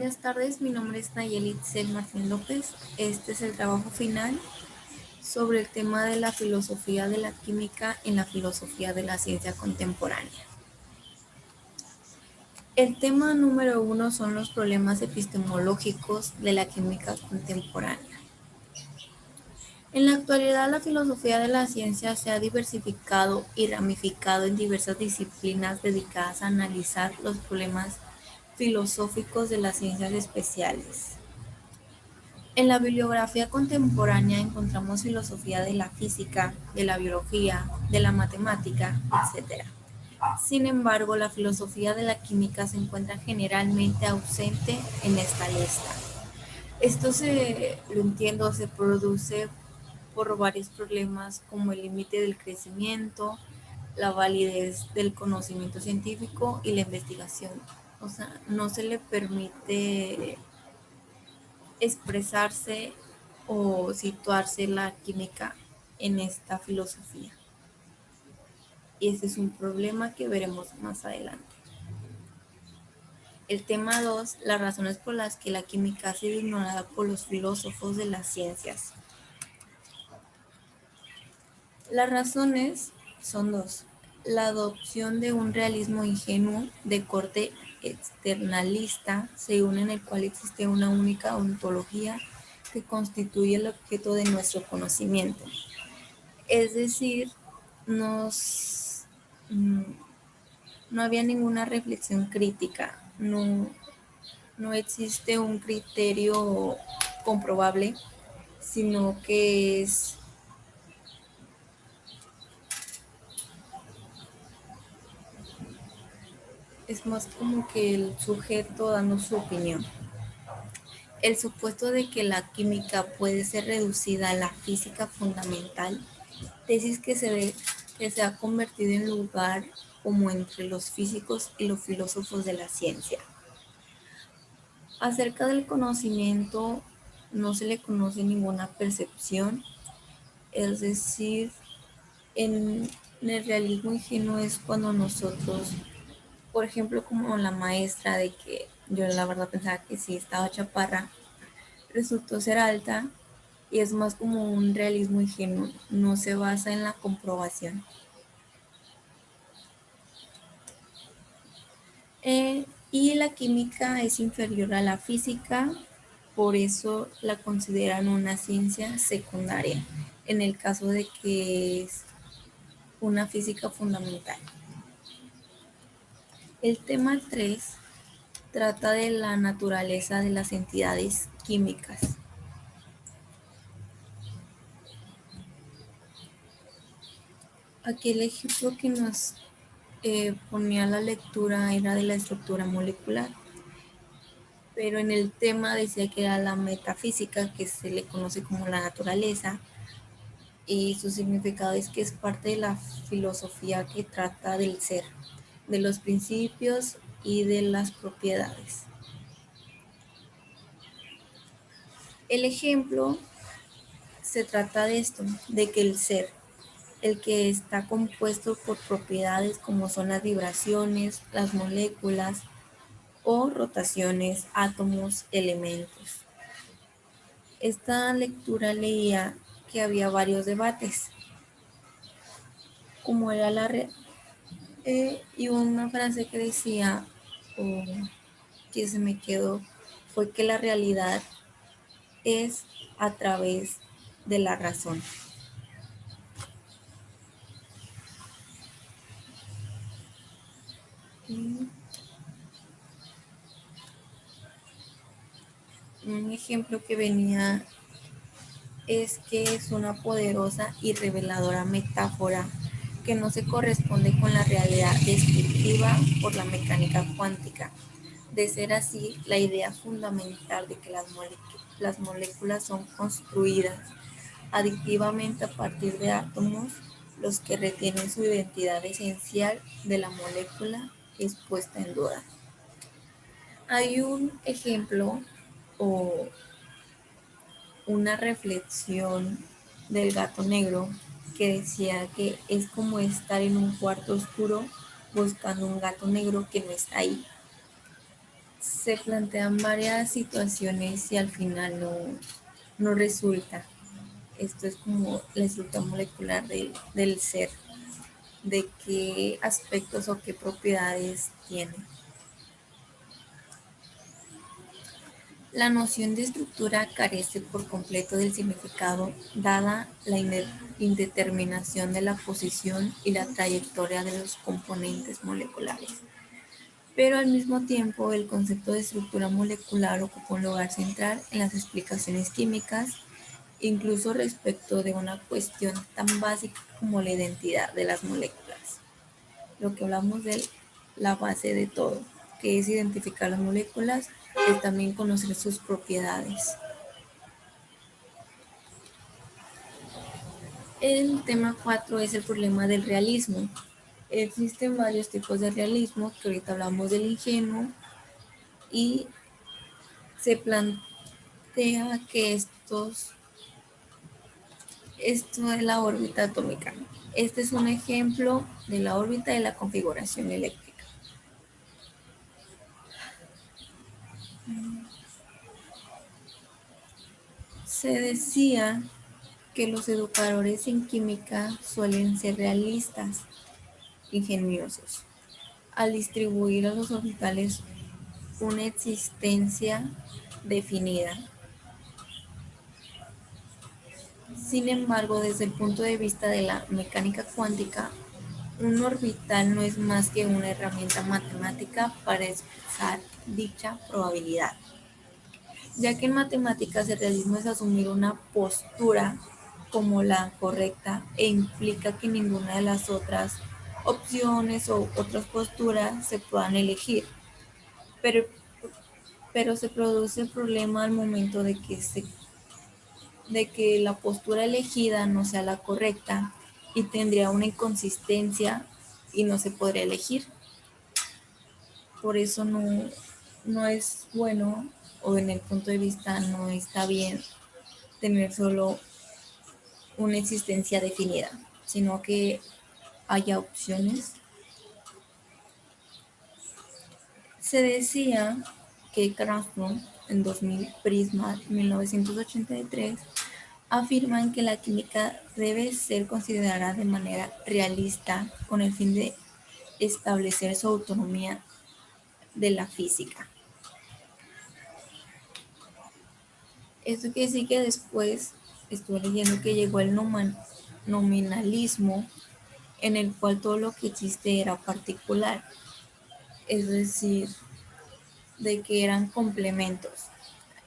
Buenas tardes, mi nombre es Nayeli Itzel Martín López. Este es el trabajo final sobre el tema de la filosofía de la química en la filosofía de la ciencia contemporánea. El tema número 1 son los problemas epistemológicos de la química contemporánea. En la actualidad, la filosofía de la ciencia se ha diversificado y ramificado en diversas disciplinas dedicadas a analizar los problemas filosóficos de las ciencias especiales. En la bibliografía contemporánea encontramos filosofía de la física, de la biología, de la matemática, etc. Sin embargo, la filosofía de la química se encuentra generalmente ausente en esta lista. Esto lo entiendo, se produce por varios problemas como el límite del crecimiento, la validez del conocimiento científico y la investigación. O sea, no se le permite expresarse o situarse la química en esta filosofía. Y ese es un problema que veremos más adelante. El tema 2, las razones por las que la química ha sido ignorada por los filósofos de las ciencias. Las razones son dos. La adopción de un realismo ingenuo de corte externalista, según en el cual existe una única ontología que constituye el objeto de nuestro conocimiento. Es decir, no había ninguna reflexión crítica, no existe un criterio comprobable, sino que es más como que el sujeto dando su opinión. El supuesto de que la química puede ser reducida a la física fundamental, tesis que se ha convertido en lugar como entre los físicos y los filósofos de la ciencia. Acerca del conocimiento no se le conoce ninguna percepción, es decir, en el realismo ingenuo es cuando nosotros, por ejemplo, como la maestra de que yo la verdad pensaba que sí estaba chaparra, resultó ser alta y es más como un realismo ingenuo, no se basa en la comprobación. Y la química es inferior a la física, por eso la consideran una ciencia secundaria, en el caso de que es una física fundamental. El tema 3 trata de la naturaleza de las entidades químicas. Aquí el ejemplo que nos ponía la lectura era de la estructura molecular, pero en el tema decía que era la metafísica, que se le conoce como la naturaleza, y su significado es que es parte de la filosofía que trata del ser, de los principios y de las propiedades. El ejemplo se trata de esto, de que el ser, el que está compuesto por propiedades como son las vibraciones, las moléculas o rotaciones, átomos, elementos. Esta lectura leía que había varios debates, como era y una frase que decía, o que se me quedó, fue que la realidad es a través de la razón. Un ejemplo que venía es que es una poderosa y reveladora metáfora que no se corresponde con la realidad descriptiva por la mecánica cuántica. De ser así, la idea fundamental de que las moléculas son construidas aditivamente a partir de átomos, los que retienen su identidad esencial de la molécula, es puesta en duda. Hay un ejemplo o una reflexión del gato negro que decía que es como estar en un cuarto oscuro buscando un gato negro que no está ahí. Se plantean varias situaciones y al final no resulta. Esto es como la estructura molecular del ser, de qué aspectos o qué propiedades tiene. La noción de estructura carece por completo del significado dada la indeterminación de la posición y la trayectoria de los componentes moleculares. Pero al mismo tiempo, el concepto de estructura molecular ocupa un lugar central en las explicaciones químicas, incluso respecto de una cuestión tan básica como la identidad de las moléculas. Lo que hablamos de la base de todo, que es identificar las moléculas, es también conocer sus propiedades. El tema 4 es el problema del realismo. Existen varios tipos de realismo, que ahorita hablamos del ingenuo, y se plantea que esto es la órbita atómica. Este es un ejemplo de la órbita de la configuración eléctrica. Se decía que los educadores en química suelen ser realistas, ingeniosos, al distribuir a los orbitales una existencia definida. Sin embargo, desde el punto de vista de la mecánica cuántica, un orbital no es más que una herramienta matemática para expresar dicha probabilidad, ya que en matemáticas el realismo es asumir una postura como la correcta e implica que ninguna de las otras opciones o otras posturas se puedan elegir, pero, pero se produce el problema al momento de que la postura elegida no sea la correcta y tendría una inconsistencia y no se podría elegir. Por eso no es bueno, o en el punto de vista no está bien tener solo una existencia definida, sino que haya opciones. Se decía que Cranston en 2000, Prisma 1983, afirman que la química debe ser considerada de manera realista con el fin de establecer su autonomía de la física. Esto quiere decir que después estuve leyendo que llegó el nominalismo, en el cual todo lo que existe era particular, es decir, de que eran complementos.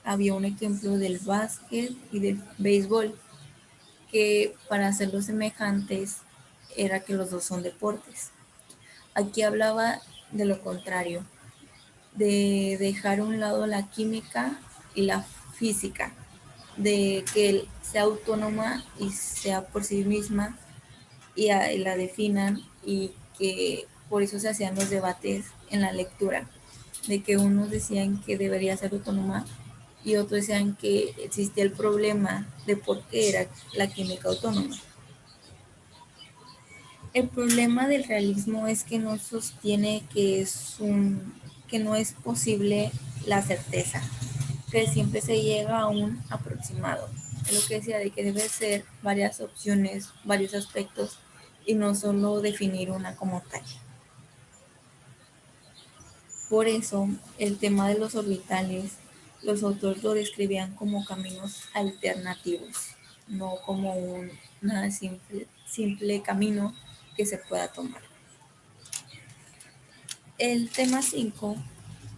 Había un ejemplo del básquet y del béisbol, que para hacerlos semejantes era que los dos son deportes. Aquí hablaba de lo contrario, de dejar a un lado la química y la física, de que él sea autónoma y sea por sí misma y la definan, y que por eso se hacían los debates en la lectura, de que unos decían que debería ser autónoma y otros decían que existía el problema de por qué era la química autónoma. El problema del realismo es que no sostiene que no es posible la certeza, que siempre se llega a un aproximado. Es lo que decía, de que debe ser varias opciones, varios aspectos y no solo definir una como tal. Por eso, el tema de los orbitales, los autores lo describían como caminos alternativos, no como una simple camino que se pueda tomar. El tema 5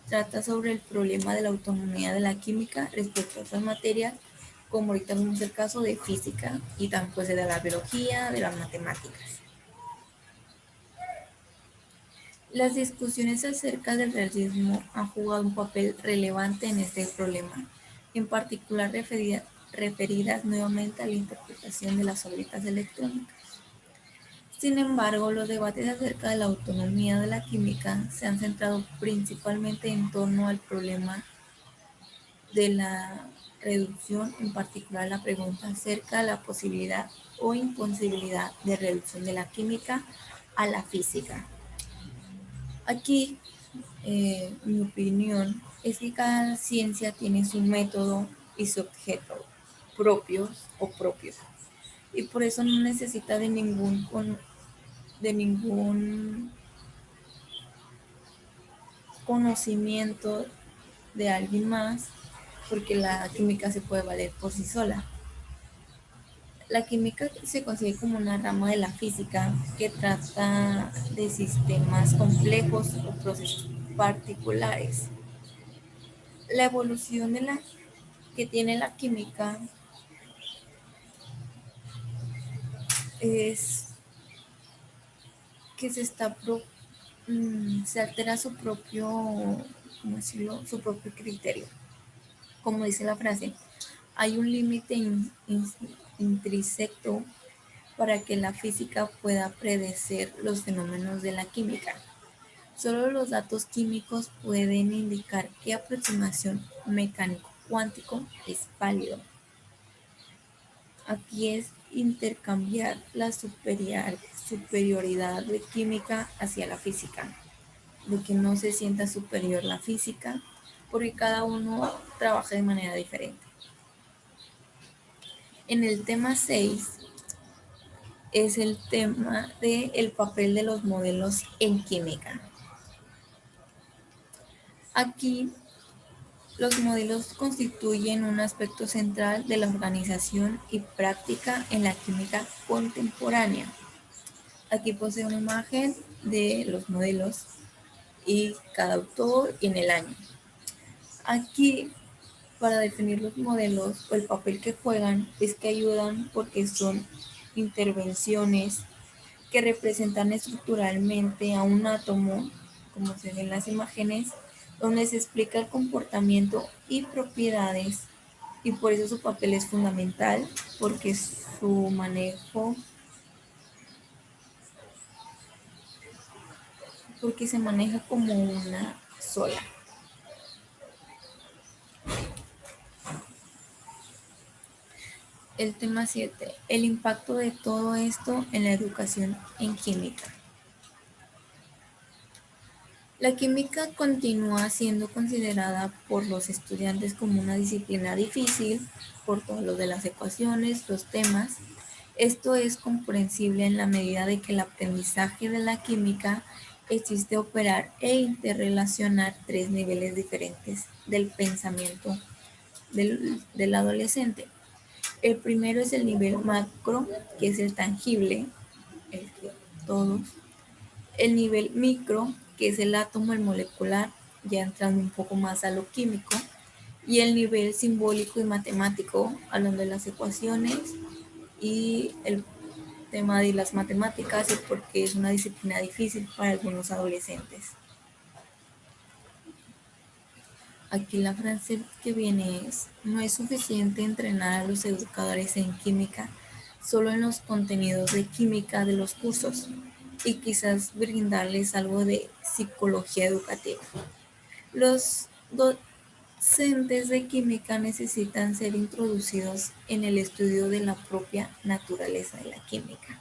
trata sobre el problema de la autonomía de la química respecto a otras materias, como ahorita vemos el caso de física y también pues de la biología, de las matemáticas. Las discusiones acerca del realismo han jugado un papel relevante en este problema, en particular referidas nuevamente a la interpretación de las órbitas electrónicas. Sin embargo, los debates acerca de la autonomía de la química se han centrado principalmente en torno al problema de la reducción, en particular la pregunta acerca de la posibilidad o imposibilidad de reducción de la química a la física. Aquí mi opinión es que cada ciencia tiene su método y su objeto propios o propios. Y por eso no necesita de ningún conocimiento de alguien más, porque la química se puede valer por sí sola. La química se consigue como una rama de la física que trata de sistemas complejos o procesos particulares. La evolución que tiene la química es que se altera su propio, ¿cómo decirlo? Su propio criterio. Como dice la frase, hay un límite intrínseco para que la física pueda predecir los fenómenos de la química. Solo los datos químicos pueden indicar qué aproximación mecánico cuántico es válido. Aquí es intercambiar la superioridad de química hacia la física, de que no se sienta superior la física, porque cada uno trabaja de manera diferente. En el tema 6 es el tema del papel de los modelos en química. Aquí los modelos constituyen un aspecto central de la organización y práctica en la química contemporánea. Aquí posee una imagen de los modelos y cada autor y en el año. Aquí, para definir los modelos o el papel que juegan, es que ayudan porque son intervenciones que representan estructuralmente a un átomo, como se ve en las imágenes, donde se explica el comportamiento y propiedades, y por eso su papel es fundamental, porque su manejo, porque se maneja como una sola. El tema 7, el impacto de todo esto en la educación en química. La química continúa siendo considerada por los estudiantes como una disciplina difícil por todo lo de las ecuaciones, los temas. Esto es comprensible en la medida de que el aprendizaje de la química existe operar e interrelacionar tres niveles diferentes del pensamiento del adolescente. El primero es el nivel macro, que es el tangible, el que todos. El nivel micro, que es el átomo, el molecular, ya entrando un poco más a lo químico. Y el nivel simbólico y matemático, hablando de las ecuaciones y el tema de las matemáticas, y porque es una disciplina difícil para algunos adolescentes. Aquí la frase que viene es: no es suficiente entrenar a los educadores en química solo en los contenidos de química de los cursos y quizás brindarles algo de psicología educativa. Los docentes de química necesitan ser introducidos en el estudio de la propia naturaleza de la química.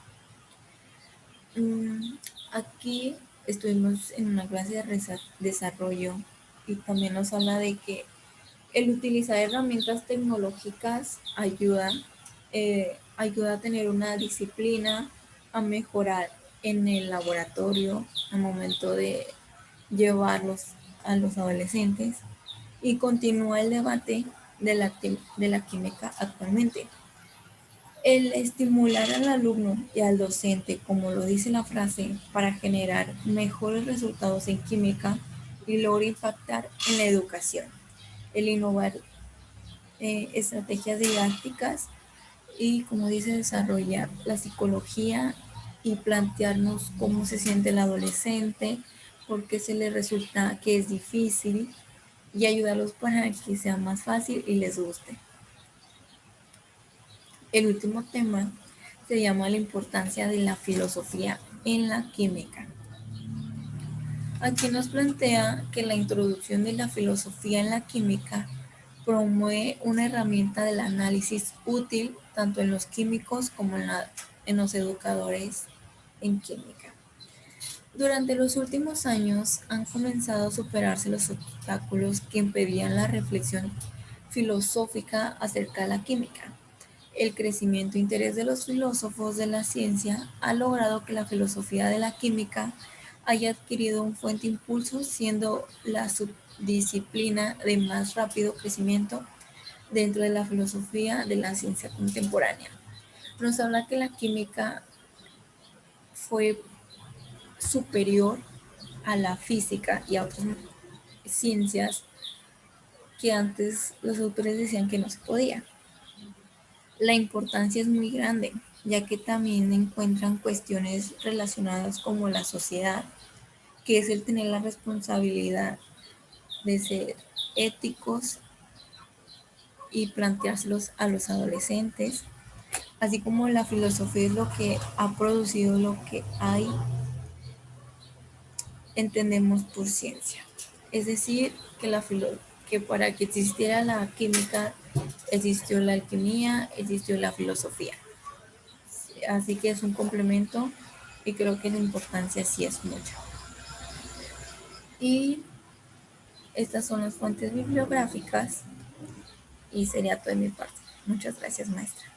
Aquí estuvimos en una clase de desarrollo y también nos habla de que el utilizar herramientas tecnológicas ayuda a tener una disciplina, a mejorar en el laboratorio al momento de llevarlos a los adolescentes, y continúa el debate de la química actualmente. El estimular al alumno y al docente, como lo dice la frase, para generar mejores resultados en química y logra impactar en la educación. El innovar estrategias didácticas y, como dice, desarrollar la psicología y plantearnos cómo se siente el adolescente, por qué se le resulta que es difícil, y ayudarlos para que sea más fácil y les guste. El último tema se llama la importancia de la filosofía en la química. Aquí nos plantea que la introducción de la filosofía en la química promueve una herramienta del análisis útil tanto en los químicos como en los educadores en química. Durante los últimos años han comenzado a superarse los obstáculos que impedían la reflexión filosófica acerca de la química. El crecimiento e interés de los filósofos de la ciencia ha logrado que la filosofía de la química haya adquirido un fuerte impulso, siendo la subdisciplina de más rápido crecimiento dentro de la filosofía de la ciencia contemporánea. Nos habla que la química fue superior a la física y a otras ciencias que antes los autores decían que no se podía. La importancia es muy grande, ya que también encuentran cuestiones relacionadas como la sociedad, que es el tener la responsabilidad de ser éticos y planteárselos a los adolescentes, así como la filosofía es lo que ha producido lo que hay, entendemos por ciencia. Es decir, que para que existiera la química existió la alquimia, existió la filosofía. Así que es un complemento y creo que la importancia sí es mucha. Y estas son las fuentes bibliográficas y sería todo de mi parte. Muchas gracias, maestra.